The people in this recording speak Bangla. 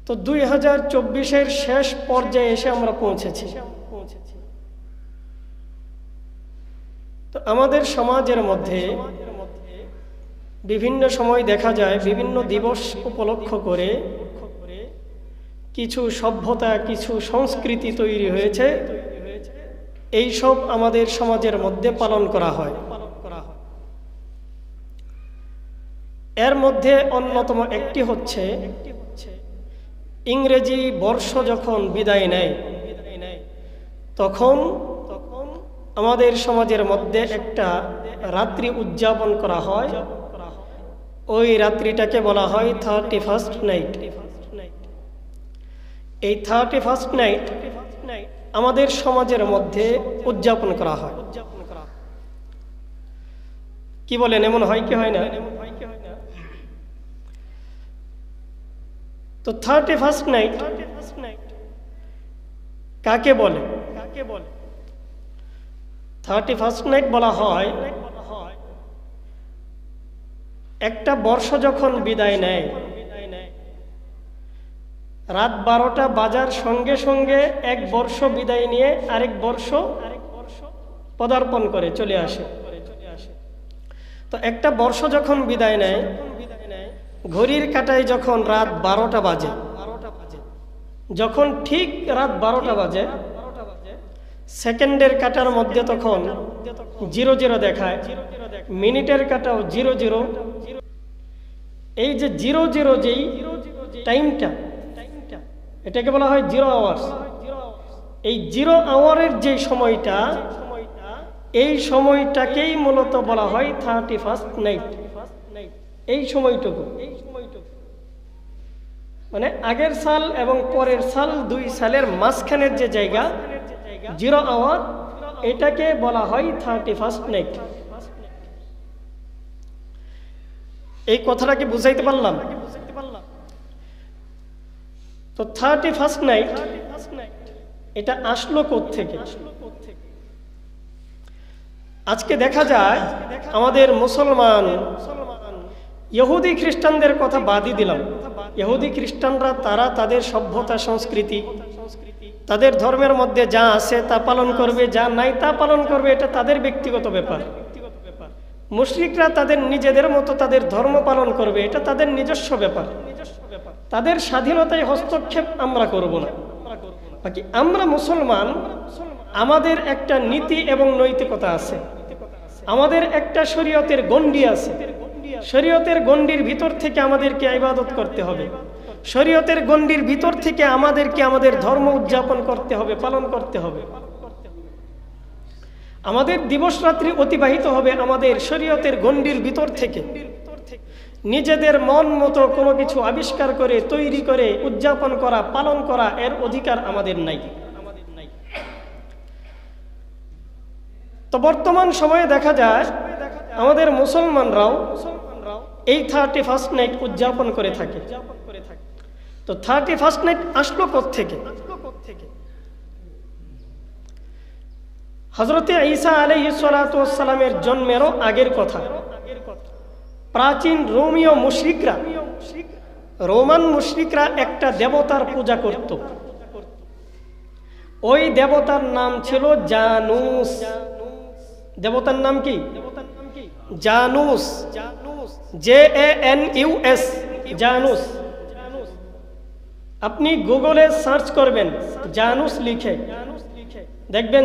তো 2024-এর শেষ পর্যায়ে এসে আমরা পৌঁছেছি। তো আমাদের সমাজের মধ্যে বিভিন্ন সময় দেখা যায় বিভিন্ন দিবস উপলক্ষ করে কিছু সভ্যতা, কিছু সংস্কৃতি তৈরি হয়েছে, এই সব আমাদের সমাজের মধ্যে পালন করা হয়। এর মধ্যে অন্যতম একটি হচ্ছে ইংরেজি বর্ষ যখন বিদায় নেয় তখন আমাদের সমাজের মধ্যে একটা রাত্রি উদযাপন করা হয়। ওই রাত্রিটাকে বলা হয় 31st নাইট। এই 31st নাইট আমাদের সমাজের মধ্যে উদযাপন করা হয়। কি বলেন, এমন হয় কি হয় না? তো 31st নাইট কাকে বলে? 31st নাইট বলা হয় একটা বর্ষ যখন বিদায় নেয়, রাত 12টা বাজার সঙ্গে সঙ্গে এক বর্ষ বিদায় নিয়ে আরেক বর্ষ পদার্পণ করে চলে আসে। তো একটা বর্ষ যখন বিদায় নেয়, ঘড়ির কাঁটায় যখন রাত 12টা বাজে, যখন ঠিক রাত 12টা বাজে, সেকেন্ডের কাঁটার মধ্যে তখন 00 দেখায়, মিনিটের কাঁটাও 00। এই যে 00 যেই টাইমটা, এটাকে বলা হয় 0 আওয়ার্স। এই 0 আওয়ারের যে সময়টা, এই সময়টাকেই মূলত বলা হয় 31st নাইট। এই সময়টুকু মানে আগের সাল এবং পরের সাল, 2 সালের মাঝখানের যে জায়গা 0 আওয়ার, এটাকে বলা হয় 31st নাইট। এই কথাটা কি বুঝাইতে পারলাম? তো 31st নাইট এটা আসলো কোত্থেকে? আজকে দেখা যায় আমাদের মুসলমান, ইহুদি খ্রিস্টানদের কথা বাদই দিলাম। ইহুদি খ্রিস্টানরা তারা তাদের সভ্যতা, সংস্কৃতি, তাদের ধর্মের মধ্যে যা আছে তা পালন করবে, যা নাই তা পালন করবে, এটা তাদের ব্যক্তিগত ব্যাপার। মুশরিকরা তাদের নিজেদের মতো তাদের ধর্ম পালন করবে, এটা তাদের নিজস্ব ব্যাপার। তাদের স্বাধীনতায় হস্তক্ষেপ আমরা করব না। বাকি আমরা মুসলমান, আমাদের একটা নীতি এবং নৈতিকতা আছে, আমাদের একটা শরীয়তের গণ্ডি আছে। শরীয়তের গণ্ডির ভিতর থেকে আমাদেরকে ইবাদত করতে হবে, শরীয়তের গণ্ডির ভিতর থেকে আমাদেরকে আমাদের ধর্ম উদযাপন করতে হবে, পালন করতে হবে। আমাদের দিবস রাত্রি অতিবাহিত হবে আমাদের শরীয়তের গণ্ডির ভিতর থেকে। নিজেদের মন মতো কোনো কিছু আবিষ্কার করে, তৈরি করে উদযাপন করা, পালন করা, এর অধিকার আমাদের নাই। তো বর্তমান সময়ে দেখা যায় আমাদের মুসলমানরাও এই 31st নাইট উদযাপন করে থাকে। তো 31st নাইট আসলো কোত্থেকে? হযরতে ঈসা আলাইহিস সালাতু ওয়াস সালামের জন্মেরও আগের কথা। প্রাচীন রোমান মুশরিকরা একটা দেবতার পূজা করত। ওই দেবতার নাম ছিল জানুস। দেবতার নাম কি? জানুস, JANUS, জানুস। আপনি গুগলে সার্চ করবেন জানুস লিখে, দেখবেন